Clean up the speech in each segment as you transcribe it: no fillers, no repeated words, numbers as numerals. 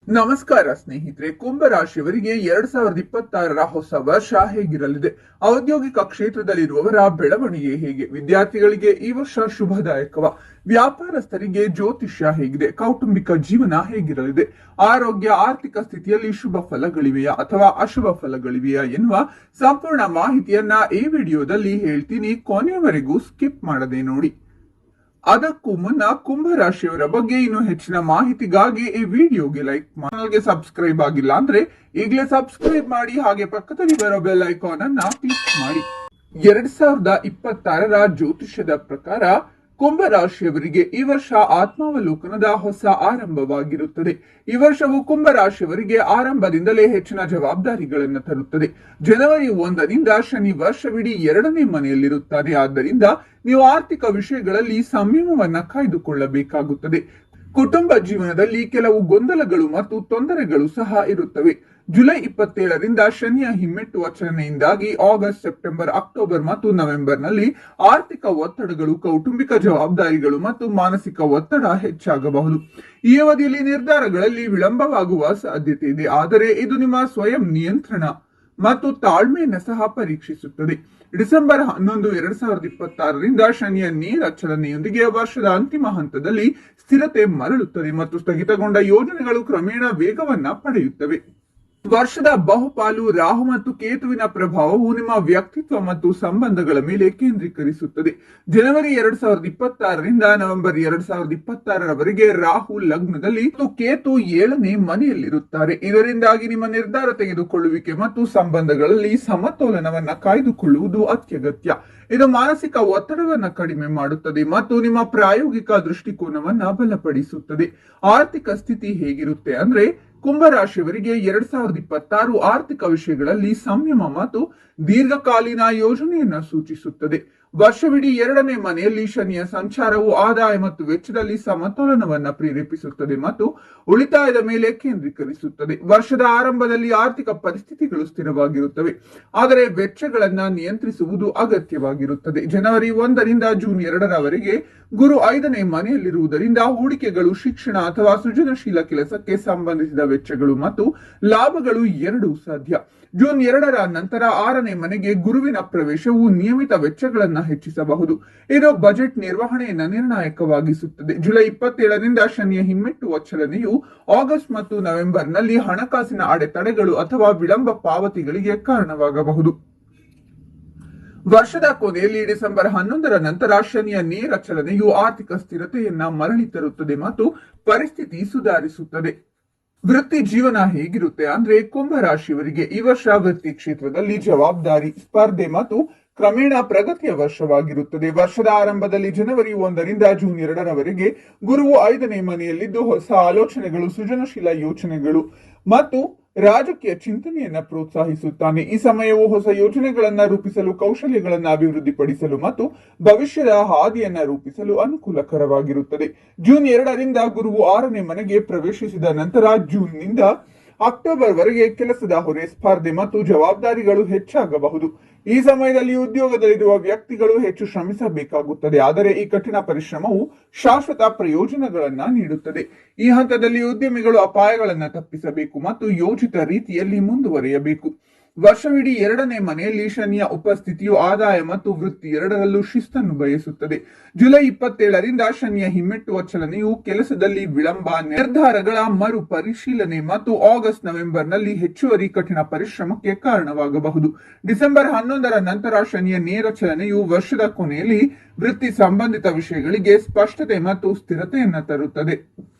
ನಮಸ್ಕಾರ ಸ್ನೇಹಿತರೆ, ಕುಂಭರಾಶಿಯವರಿಗೆ 2026ರ ಹೊಸ ವರ್ಷ ಹೇಗಿರಲಿದೆ? ಔದ್ಯೋಗಿಕ ಕ್ಷೇತ್ರದಲ್ಲಿರುವವರ ಬೆಳವಣಿಗೆ ಹೇಗೆ? ವಿದ್ಯಾರ್ಥಿಗಳಿಗೆ ಈ ವರ್ಷ ಶುಭದಾಯಕವ? ವ್ಯಾಪಾರಸ್ಥರಿಗೆ ಜ್ಯೋತಿಷ್ಯ ಹೇಗಿದೆ? ಕೌಟುಂಬಿಕ ಜೀವನ ಹೇಗಿರಲಿದೆ? ಆರೋಗ್ಯ, ಆರ್ಥಿಕ ಸ್ಥಿತಿಯಲ್ಲಿ ಶುಭ ಫಲಗಳಿವೆಯಾ ಅಥವಾ ಅಶುಭ ಫಲಗಳಿವೆಯಾ ಎನ್ನುವ ಸಂಪೂರ್ಣ ಮಾಹಿತಿಯನ್ನ ಈ ವಿಡಿಯೋದಲ್ಲಿ ಹೇಳ್ತೀನಿ. ಕೊನೆಯವರೆಗೂ ಸ್ಕಿಪ್ ಮಾಡದೆ ನೋಡಿ. ಅದಕ್ಕೂ ಮುನ್ನ ಕುಂಭರಾಶಿಯವರ ಬಗ್ಗೆ ಇನ್ನು ಹೆಚ್ಚಿನ ಮಾಹಿತಿಗಾಗಿ ಈ ವಿಡಿಯೋಗೆ ಲೈಕ್ ಚಾನಲ್ಗೆ ಸಬ್ಸ್ಕ್ರೈಬ್ ಆಗಿಲ್ಲ ಅಂದ್ರೆ ಈಗಲೇ ಸಬ್ಸ್ಕ್ರೈಬ್ ಮಾಡಿ, ಹಾಗೆ ಪಕ್ಕದಲ್ಲಿ ಬರೋ ಬೆಲ್ ಐಕಾನ್ ಅನ್ನ ಕ್ಲಿಕ್ ಮಾಡಿ. 2026ರ ಜ್ಯೋತಿಷ್ಯದ ಪ್ರಕಾರ ಕುಂಭರಾಶಿಯವರಿಗೆ ಈ ವರ್ಷ ಆತ್ಮಾವಲೋಕನದ ಹೊಸ ಆರಂಭವಾಗಿರುತ್ತದೆ. ಈ ವರ್ಷವು ಕುಂಭರಾಶಿಯವರಿಗೆ ಆರಂಭದಿಂದಲೇ ಹೆಚ್ಚಿನ ಜವಾಬ್ದಾರಿಗಳನ್ನು ತರುತ್ತದೆ. ಜನವರಿ 1ರಿಂದ ಶನಿ ವರ್ಷವಿಡೀ 2ನೇ ಮನೆಯಲ್ಲಿರುತ್ತಾನೆ. ಆದ್ದರಿಂದ ನೀವು ಆರ್ಥಿಕ ವಿಷಯಗಳಲ್ಲಿ ಸಂಯಮವನ್ನ ಕಾಯ್ದುಕೊಳ್ಳಬೇಕಾಗುತ್ತದೆ. ಕುಟುಂಬ ಜೀವನದಲ್ಲಿ ಕೆಲವು ಗೊಂದಲಗಳು ಮತ್ತು ತೊಂದರೆಗಳು ಸಹ ಇರುತ್ತವೆ. ಜುಲೈ 27ರಿಂದ ಶನಿಯ ಹಿಮ್ಮೆಟ್ಟುವ ಚಲನೆಯಿಂದಾಗಿ ಆಗಸ್ಟ್, ಸೆಪ್ಟೆಂಬರ್, ಅಕ್ಟೋಬರ್ ಮತ್ತು ನವೆಂಬರ್ನಲ್ಲಿ ಆರ್ಥಿಕ ಒತ್ತಡಗಳು, ಕೌಟುಂಬಿಕ ಜವಾಬ್ದಾರಿಗಳು ಮತ್ತು ಮಾನಸಿಕ ಒತ್ತಡ ಹೆಚ್ಚಾಗಬಹುದು. ಈ ಅವಧಿಯಲ್ಲಿ ನಿರ್ಧಾರಗಳಲ್ಲಿ ವಿಳಂಬವಾಗುವ ಸಾಧ್ಯತೆ ಇದೆ, ಆದರೆ ಇದು ನಿಮ್ಮ ಸ್ವಯಂ ನಿಯಂತ್ರಣ ಮತ್ತು ತಾಳ್ಮೆಯನ್ನು ಸಹ ಪರೀಕ್ಷಿಸುತ್ತದೆ. ಡಿಸೆಂಬರ್ 11, 2026ರಿಂದ ಶನಿಯ ನೇರ ಚಲನೆಯೊಂದಿಗೆ ವರ್ಷದ ಅಂತಿಮ ಹಂತದಲ್ಲಿ ಸ್ಥಿರತೆ ಮರಳುತ್ತದೆ ಮತ್ತು ಸ್ಥಗಿತಗೊಂಡ ಯೋಜನೆಗಳು ಕ್ರಮೇಣ ವೇಗವನ್ನ ಪಡೆಯುತ್ತವೆ. ವರ್ಷದ ಬಹುಪಾಲು ರಾಹು ಮತ್ತು ಕೇತುವಿನ ಪ್ರಭಾವವು ನಿಮ್ಮ ವ್ಯಕ್ತಿತ್ವ ಮತ್ತು ಸಂಬಂಧಗಳ ಮೇಲೆ ಕೇಂದ್ರೀಕರಿಸುತ್ತದೆ. ಜನವರಿ 2026ರಿಂದ ನವೆಂಬರ್ 2026ರವರೆಗೆ ರಾಹು ಲಗ್ನದಲ್ಲಿ ಮತ್ತು ಕೇತು 7ನೇ ಮನೆಯಲ್ಲಿರುತ್ತಾರೆ. ಇದರಿಂದಾಗಿ ನಿಮ್ಮ ನಿರ್ಧಾರ ತೆಗೆದುಕೊಳ್ಳುವಿಕೆ ಮತ್ತು ಸಂಬಂಧಗಳಲ್ಲಿ ಸಮತೋಲನವನ್ನ ಕಾಯ್ದುಕೊಳ್ಳುವುದು ಅತ್ಯಗತ್ಯ. ಇದು ಮಾನಸಿಕ ಒತ್ತಡವನ್ನ ಕಡಿಮೆ ಮಾಡುತ್ತದೆ ಮತ್ತು ನಿಮ್ಮ ಪ್ರಾಯೋಗಿಕ ದೃಷ್ಟಿಕೋನವನ್ನ ಬಲಪಡಿಸುತ್ತದೆ. ಆರ್ಥಿಕ ಸ್ಥಿತಿ ಹೇಗಿರುತ್ತೆ ಅಂದ್ರೆ, ಕುಂಭರಾಶಿಯವರಿಗೆ 2026 ಆರ್ಥಿಕ ವಿಷಯಗಳಲ್ಲಿ ಸಂಯಮ ಮತ್ತು ದೀರ್ಘಕಾಲೀನ ಯೋಜನೆಯನ್ನ ಸೂಚಿಸುತ್ತದೆ. ವರ್ಷವಿಡೀ 2ನೇ ಮನೆಯಲ್ಲಿ ಶನಿಯ ಸಂಚಾರವು ಆದಾಯ ಮತ್ತು ವೆಚ್ಚದಲ್ಲಿ ಸಮತೋಲನವನ್ನ ಪ್ರೇರೇಪಿಸುತ್ತದೆ ಮತ್ತು ಉಳಿತಾಯದ ಮೇಲೆ ಕೇಂದ್ರೀಕರಿಸುತ್ತದೆ. ವರ್ಷದ ಆರಂಭದಲ್ಲಿ ಆರ್ಥಿಕ ಪರಿಸ್ಥಿತಿಗಳು ಸ್ಥಿರವಾಗಿರುತ್ತವೆ, ಆದರೆ ವೆಚ್ಚಗಳನ್ನ ನಿಯಂತ್ರಿಸುವುದು ಅಗತ್ಯವಾಗಿರುತ್ತದೆ. ಜನವರಿ 1ರಿಂದ ಜೂನ್ 2ರವರೆಗೆ ಗುರು 5ನೇ ಮನೆಯಲ್ಲಿರುವುದರಿಂದ ಹೂಡಿಕೆಗಳು, ಶಿಕ್ಷಣ ಅಥವಾ ಸೃಜನಶೀಲ ಕೆಲಸಕ್ಕೆ ಸಂಬಂಧಿಸಿದ ವೆಚ್ಚಗಳು ಮತ್ತು ಲಾಭಗಳು ಎರಡೂ ಸಾಧ್ಯ. ಜೂನ್ 2ರ ನಂತರ 6ನೇ ಮನೆಗೆ ಗುರುವಿನ ಪ್ರವೇಶವು ನಿಯಮಿತ ವೆಚ್ಚಗಳನ್ನ ಹೆಚ್ಚಿಸಬಹುದು. ಇದು ಬಜೆಟ್ ನಿರ್ವಹಣೆಯನ್ನು ನಿರ್ಣಾಯಕವಾಗಿಸುತ್ತದೆ. ಜುಲೈ 27ರಿಂದ ಶನಿಯ ಹಿಮ್ಮೆಟ್ಟುವ ಚಲನೆಯು ಆಗಸ್ಟ್ ಮತ್ತು ನವೆಂಬರ್ನಲ್ಲಿ ಹಣಕಾಸಿನ ಅಡೆತಡೆಗಳು ಅಥವಾ ವಿಳಂಬ ಪಾವತಿಗಳಿಗೆ ಕಾರಣವಾಗಬಹುದು. ವರ್ಷದ ಕೊನೆಯಲ್ಲಿ ಡಿಸೆಂಬರ್ 11ರ ನಂತರ ಶನಿಯ ನೇರ ಚಲನೆಯು ಆರ್ಥಿಕ ಸ್ಥಿರತೆಯನ್ನ ಮರಳಿ ತರುತ್ತದೆ ಮತ್ತು ಪರಿಸ್ಥಿತಿ ಸುಧಾರಿಸುತ್ತದೆ. ವೃತ್ತಿ ಜೀವನ ಹೇಗಿರುತ್ತೆ ಅಂದ್ರೆ, ಕುಂಭರಾಶಿಯವರಿಗೆ ಈ ವರ್ಷ ವೃತ್ತಿ ಕ್ಷೇತ್ರದಲ್ಲಿ ಜವಾಬ್ದಾರಿ, ಸ್ಪರ್ಧೆ ಮತ್ತು ಕ್ರಮೇಣ ಪ್ರಗತಿಯ ವರ್ಷವಾಗಿರುತ್ತದೆ. ವರ್ಷದ ಆರಂಭದಲ್ಲಿ ಜನವರಿ 1ರಿಂದ ಜೂನ್ 2ರವರೆಗೆ ಗುರುವು 5ನೇ ಮನೆಯಲ್ಲಿದ್ದು ಹೊಸ ಆಲೋಚನೆಗಳು, ಸೃಜನಶೀಲ ಯೋಚನೆಗಳು ಮತ್ತು ರಾಜಕೀಯ ಚಿಂತನೆಯನ್ನ ಪ್ರೋತ್ಸಾಹಿಸುತ್ತಾನೆ. ಈ ಸಮಯವು ಹೊಸ ಯೋಜನೆಗಳನ್ನ ರೂಪಿಸಲು, ಕೌಶಲ್ಯಗಳನ್ನ ಅಭಿವೃದ್ಧಿಪಡಿಸಲು ಮತ್ತು ಭವಿಷ್ಯದ ಹಾದಿಯನ್ನ ರೂಪಿಸಲು ಅನುಕೂಲಕರವಾಗಿರುತ್ತದೆ. ಜೂನ್ 2ರಿಂದ ಗುರುವು 6ನೇ ಮನೆಗೆ ಪ್ರವೇಶಿಸಿದ ನಂತರ ಜೂನ್ನಿಂದ ಅಕ್ಟೋಬರ್ ವರೆಗೆ ಕೆಲಸದ ಹೊರೆ, ಸ್ಪರ್ಧೆ ಮತ್ತು ಜವಾಬ್ದಾರಿಗಳು ಹೆಚ್ಚಾಗಬಹುದು. ಈ ಸಮಯದಲ್ಲಿ ಉದ್ಯೋಗದಲ್ಲಿರುವ ವ್ಯಕ್ತಿಗಳು ಹೆಚ್ಚು ಶ್ರಮಿಸಬೇಕಾಗುತ್ತದೆ, ಆದರೆ ಈ ಕಠಿಣ ಪರಿಶ್ರಮವು ಶಾಶ್ವತ ಪ್ರಯೋಜನಗಳನ್ನ ನೀಡುತ್ತದೆ. ಈ ಹಂತದಲ್ಲಿ ಉದ್ಯಮಿಗಳು ಅಪಾಯಗಳನ್ನ ತಪ್ಪಿಸಬೇಕು ಮತ್ತು ಯೋಜಿತ ರೀತಿಯಲ್ಲಿ ಮುಂದುವರಿಯಬೇಕು. ವರ್ಷವಿಡೀ 2ನೇ ಮನೆಯಲ್ಲಿ ಶನಿಯ ಉಪಸ್ಥಿತಿಯು ಆದಾಯ ಮತ್ತು ವೃತ್ತಿ ಎರಡರಲ್ಲೂ ಶಿಸ್ತನ್ನು ಬಯಸುತ್ತದೆ. ಜುಲೈ 27ರಿಂದ ಶನಿಯ ಹಿಮ್ಮೆಟ್ಟುವ ಚಲನೆಯು ಕೆಲಸದಲ್ಲಿ ವಿಳಂಬ, ನಿರ್ಧಾರಗಳ ಮರು ಪರಿಶೀಲನೆ ಮತ್ತು ಆಗಸ್ಟ್ ನವೆಂಬರ್ನಲ್ಲಿ ಹೆಚ್ಚುವರಿ ಕಠಿಣ ಪರಿಶ್ರಮಕ್ಕೆ ಕಾರಣವಾಗಬಹುದು. ಡಿಸೆಂಬರ್ 11ರ ನಂತರ ಶನಿಯ ನೇರ ಚಲನೆಯು ವರ್ಷದ ಕೊನೆಯಲ್ಲಿ ವೃತ್ತಿ ಸಂಬಂಧಿತ ವಿಷಯಗಳಿಗೆ ಸ್ಪಷ್ಟತೆ ಮತ್ತು ಸ್ಥಿರತೆಯನ್ನ ತರುತ್ತದೆ.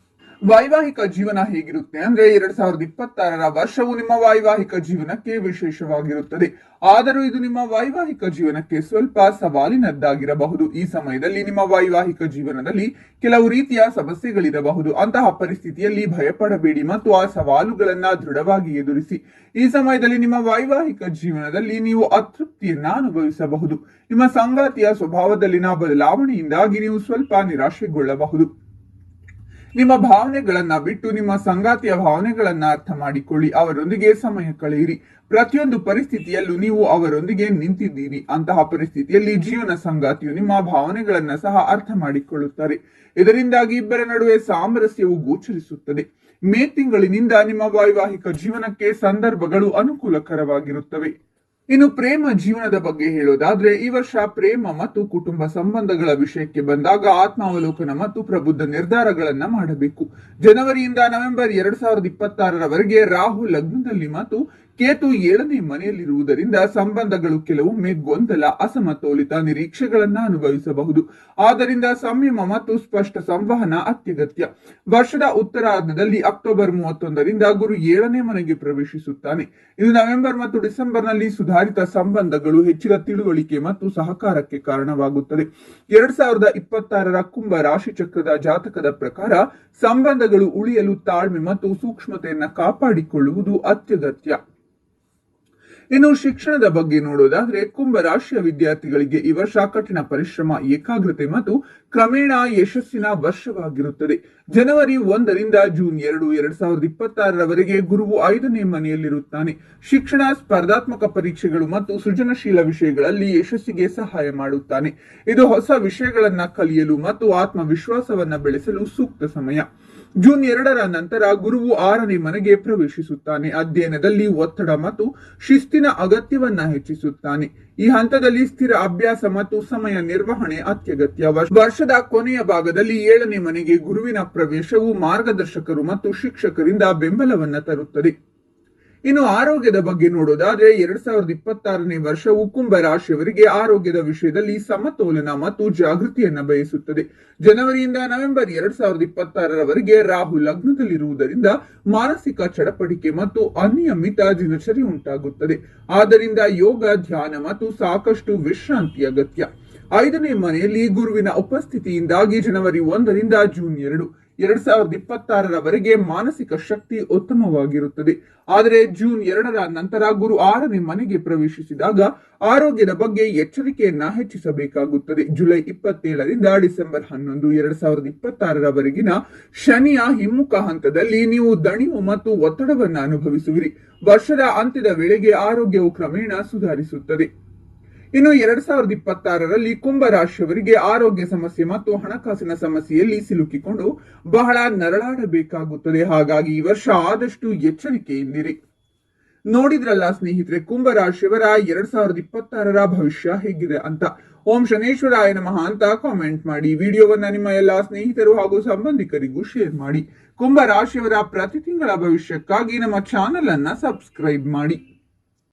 ವೈವಾಹಿಕ ಜೀವನ ಹೇಗಿರುತ್ತೆ ಅಂದ್ರೆ, 2026ರ ವರ್ಷವು ನಿಮ್ಮ ವೈವಾಹಿಕ ಜೀವನಕ್ಕೆ ವಿಶೇಷವಾಗಿರುತ್ತದೆ. ಆದರೂ ಇದು ನಿಮ್ಮ ವೈವಾಹಿಕ ಜೀವನಕ್ಕೆ ಸ್ವಲ್ಪ ಸವಾಲಿನದ್ದಾಗಿರಬಹುದು. ಈ ಸಮಯದಲ್ಲಿ ನಿಮ್ಮ ವೈವಾಹಿಕ ಜೀವನದಲ್ಲಿ ಕೆಲವು ರೀತಿಯ ಸಮಸ್ಯೆಗಳಿರಬಹುದು. ಅಂತಹ ಪರಿಸ್ಥಿತಿಯಲ್ಲಿ ಭಯಪಡಬೇಡಿ ಮತ್ತು ಆ ಸವಾಲುಗಳನ್ನ ದೃಢವಾಗಿ ಎದುರಿಸಿ. ಈ ಸಮಯದಲ್ಲಿ ನಿಮ್ಮ ವೈವಾಹಿಕ ಜೀವನದಲ್ಲಿ ನೀವು ಅತೃಪ್ತಿಯನ್ನ ಅನುಭವಿಸಬಹುದು. ನಿಮ್ಮ ಸಂಗಾತಿಯ ಸ್ವಭಾವದಲ್ಲಿನ ಬದಲಾವಣೆಯಿಂದಾಗಿ ನೀವು ಸ್ವಲ್ಪ ನಿರಾಶೆಗೊಳ್ಳಬಹುದು. ನಿಮ್ಮ ಭಾವನೆಗಳನ್ನ ಬಿಟ್ಟು ನಿಮ್ಮ ಸಂಗಾತಿಯ ಭಾವನೆಗಳನ್ನ ಅರ್ಥ ಮಾಡಿಕೊಳ್ಳಿ. ಅವರೊಂದಿಗೆ ಸಮಯ ಕಳೆಯಿರಿ. ಪ್ರತಿಯೊಂದು ಪರಿಸ್ಥಿತಿಯಲ್ಲೂ ನೀವು ಅವರೊಂದಿಗೆ ನಿಂತಿದ್ದೀರಿ. ಅಂತಹ ಪರಿಸ್ಥಿತಿಯಲ್ಲಿ ಜೀವನ ಸಂಗಾತಿಯು ನಿಮ್ಮ ಭಾವನೆಗಳನ್ನ ಸಹ ಅರ್ಥ ಮಾಡಿಕೊಳ್ಳುತ್ತಾರೆ. ಇದರಿಂದಾಗಿ ಇಬ್ಬರ ನಡುವೆ ಸಾಮರಸ್ಯವು ಗೋಚರಿಸುತ್ತದೆ. ಮೇ ತಿಂಗಳಿನಿಂದ ನಿಮ್ಮ ವೈವಾಹಿಕ ಜೀವನಕ್ಕೆ ಸಂದರ್ಭಗಳು ಅನುಕೂಲಕರವಾಗಿರುತ್ತವೆ. ಇನ್ನು ಪ್ರೇಮ ಜೀವನದ ಬಗ್ಗೆ ಹೇಳೋದಾದ್ರೆ ಈ ವರ್ಷ ಪ್ರೇಮ ಮತ್ತು ಕುಟುಂಬ ಸಂಬಂಧಗಳ ವಿಷಯಕ್ಕೆ ಬಂದಾಗ ಆತ್ಮಾವಲೋಕನ ಮತ್ತು ಪ್ರಬುದ್ಧ ನಿರ್ಧಾರಗಳನ್ನ ಮಾಡಬೇಕು. ಜನವರಿಯಿಂದ ನವೆಂಬರ್ 2026ರವರೆಗೆ ರಾಹು ಲಗ್ನದಲ್ಲಿ ಮತ್ತು ಕೇತು 7ನೇ ಮನೆಯಲ್ಲಿರುವುದರಿಂದ ಸಂಬಂಧಗಳು ಕೆಲವೊಮ್ಮೆ ಗೊಂದಲ, ಅಸಮತೋಲಿತ ನಿರೀಕ್ಷೆಗಳನ್ನ ಅನುಭವಿಸಬಹುದು. ಆದ್ದರಿಂದ ಸಂಯಮ ಮತ್ತು ಸ್ಪಷ್ಟ ಸಂವಹನ ಅತ್ಯಗತ್ಯ. ವರ್ಷದ ಉತ್ತರಾರ್ಧದಲ್ಲಿ ಅಕ್ಟೋಬರ್ 31ರಿಂದ ಗುರು 7ನೇ ಮನೆಗೆ ಪ್ರವೇಶಿಸುತ್ತಾನೆ. ಇದು ನವೆಂಬರ್ ಮತ್ತು ಡಿಸೆಂಬರ್ನಲ್ಲಿ ಸುಧಾರಿತ ಸಂಬಂಧಗಳು, ಹೆಚ್ಚಿನ ತಿಳುವಳಿಕೆ ಮತ್ತು ಸಹಕಾರಕ್ಕೆ ಕಾರಣವಾಗುತ್ತದೆ. 2026ರ ಕುಂಭ ರಾಶಿ ಚಕ್ರದ ಜಾತಕದ ಪ್ರಕಾರ ಸಂಬಂಧಗಳು ಉಳಿಯಲು ತಾಳ್ಮೆ ಮತ್ತು ಸೂಕ್ಷ್ಮತೆಯನ್ನ ಕಾಪಾಡಿಕೊಳ್ಳುವುದು ಅತ್ಯಗತ್ಯ. ಇನ್ನು ಶಿಕ್ಷಣದ ಬಗ್ಗೆ ನೋಡೋದಾದ್ರೆ ಕುಂಭ ರಾಶಿಯ ವಿದ್ಯಾರ್ಥಿಗಳಿಗೆ ಈ ವರ್ಷ ಕಠಿಣ ಪರಿಶ್ರಮ, ಏಕಾಗ್ರತೆ ಮತ್ತು ಕ್ರಮೇಣ ಯಶಸ್ಸಿನ ವರ್ಷವಾಗಿರುತ್ತದೆ. ಜನವರಿ 1ರಿಂದ ಜೂನ್ 2, 2026ರವರೆಗೆ ಗುರುವು 5ನೇ ಮನೆಯಲ್ಲಿರುತ್ತಾನೆ. ಶಿಕ್ಷಣ, ಸ್ಪರ್ಧಾತ್ಮಕ ಪರೀಕ್ಷೆಗಳು ಮತ್ತು ಸೃಜನಶೀಲ ವಿಷಯಗಳಲ್ಲಿ ಯಶಸ್ಸಿಗೆ ಸಹಾಯ ಮಾಡುತ್ತಾನೆ. ಇದು ಹೊಸ ವಿಷಯಗಳನ್ನ ಕಲಿಯಲು ಮತ್ತು ಆತ್ಮವಿಶ್ವಾಸವನ್ನ ಬೆಳೆಸಲು ಸೂಕ್ತ ಸಮಯ. ಜೂನ್ 2ರ ನಂತರ ಗುರುವು 6ನೇ ಮನೆಗೆ ಪ್ರವೇಶಿಸುತ್ತಾನೆ. ಅಧ್ಯಯನದಲ್ಲಿ ಒತ್ತಡ ಮತ್ತು ಶಿಸ್ತಿನ ಅಗತ್ಯವನ್ನ ಹೆಚ್ಚಿಸುತ್ತಾನೆ. ಈ ಹಂತದಲ್ಲಿ ಸ್ಥಿರ ಅಭ್ಯಾಸ ಮತ್ತು ಸಮಯ ನಿರ್ವಹಣೆ ಅತ್ಯಗತ್ಯ. ವರ್ಷದ ಕೊನೆಯ ಭಾಗದಲ್ಲಿ 7ನೇ ಮನೆಗೆ ಗುರುವಿನ ಪ್ರವೇಶವು ಮಾರ್ಗದರ್ಶಕರು ಮತ್ತು ಶಿಕ್ಷಕರಿಂದ ಬೆಂಬಲವನ್ನ ತರುತ್ತದೆ. ಇನ್ನು ಆರೋಗ್ಯದ ಬಗ್ಗೆ ನೋಡೋದಾದ್ರೆ 2026ನೇ ವರ್ಷವು ಕುಂಭ ರಾಶಿಯವರಿಗೆ ಆರೋಗ್ಯದ ವಿಷಯದಲ್ಲಿ ಸಮತೋಲನ ಮತ್ತು ಜಾಗೃತಿಯನ್ನ ಬಯಸುತ್ತದೆ. ಜನವರಿಯಿಂದ ನವೆಂಬರ್ 2026ರವರೆಗೆ ರಾಹು ಲಗ್ನದಲ್ಲಿರುವುದರಿಂದ ಮಾನಸಿಕ ಚಡಪಡಿಕೆ ಮತ್ತು ಅನಿಯಮಿತ ದಿನಚರಿ ಉಂಟಾಗುತ್ತದೆ. ಆದ್ದರಿಂದ ಯೋಗ, ಧ್ಯಾನ ಮತ್ತು ಸಾಕಷ್ಟು ವಿಶ್ರಾಂತಿ ಅಗತ್ಯ. 5ನೇ ಮನೆಯಲ್ಲಿ ಗುರುವಿನ ಉಪಸ್ಥಿತಿಯಿಂದಾಗಿ ಜನವರಿ 1ರಿಂದ ಜೂನ್ 2, 2026ರವರೆಗೆ ಮಾನಸಿಕ ಶಕ್ತಿ ಉತ್ತಮವಾಗಿರುತ್ತದೆ. ಆದರೆ ಜೂನ್ 2ರ ನಂತರ ಗುರು 6ನೇ ಮನೆಗೆ ಪ್ರವೇಶಿಸಿದಾಗ ಆರೋಗ್ಯದ ಬಗ್ಗೆ ಎಚ್ಚರಿಕೆಯನ್ನ ಹೆಚ್ಚಿಸಬೇಕಾಗುತ್ತದೆ. ಜುಲೈ 27ರಿಂದ ಡಿಸೆಂಬರ್ 11, 2026ರವರೆಗಿನ ಶನಿಯ ಹಿಮ್ಮುಖ ಹಂತದಲ್ಲಿ ನೀವು ದಣಿವು ಮತ್ತು ಒತ್ತಡವನ್ನ ಅನುಭವಿಸುವಿರಿ. ವರ್ಷದ ಅಂತ್ಯದ ವೇಳೆಗೆ ಆರೋಗ್ಯವು ಕ್ರಮೇಣ ಸುಧಾರಿಸುತ್ತದೆ. ಇನ್ನು 2026ರಲ್ಲಿ ಕುಂಭ ರಾಶಿಯವರಿಗೆ ಆರೋಗ್ಯ ಸಮಸ್ಯೆ ಮತ್ತು ಹಣಕಾಸಿನ ಸಮಸ್ಯೆಯಲ್ಲಿ ಸಿಲುಕಿಕೊಂಡು ಬಹಳ ನರಳಾಡಬೇಕಾಗುತ್ತದೆ. ಹಾಗಾಗಿ ಈ ವರ್ಷ ಆದಷ್ಟು ಎಚ್ಚರಿಕೆಯಿಂದಿರಿ. ನೋಡಿದ್ರಲ್ಲ ಸ್ನೇಹಿತರೆ, ಕುಂಭ ರಾಶಿಯವರ 2026ರ ಭವಿಷ್ಯ ಹೇಗಿದೆ ಅಂತ. ಓಂ ಶನೇಶ್ವರಾಯ ನಮಃ ಅಂತ ಕಾಮೆಂಟ್ ಮಾಡಿ. ವಿಡಿಯೋವನ್ನ ನಿಮ್ಮ ಎಲ್ಲಾ ಸ್ನೇಹಿತರು ಹಾಗೂ ಸಂಬಂಧಿಕರಿಗೂ ಶೇರ್ ಮಾಡಿ. ಕುಂಭ ರಾಶಿಯವರ ಪ್ರತಿ ತಿಂಗಳ ಭವಿಷ್ಯಕ್ಕಾಗಿ ನಮ್ಮ ಚಾನೆಲ್ ಅನ್ನ ಸಬ್ಸ್ಕ್ರೈಬ್ ಮಾಡಿ.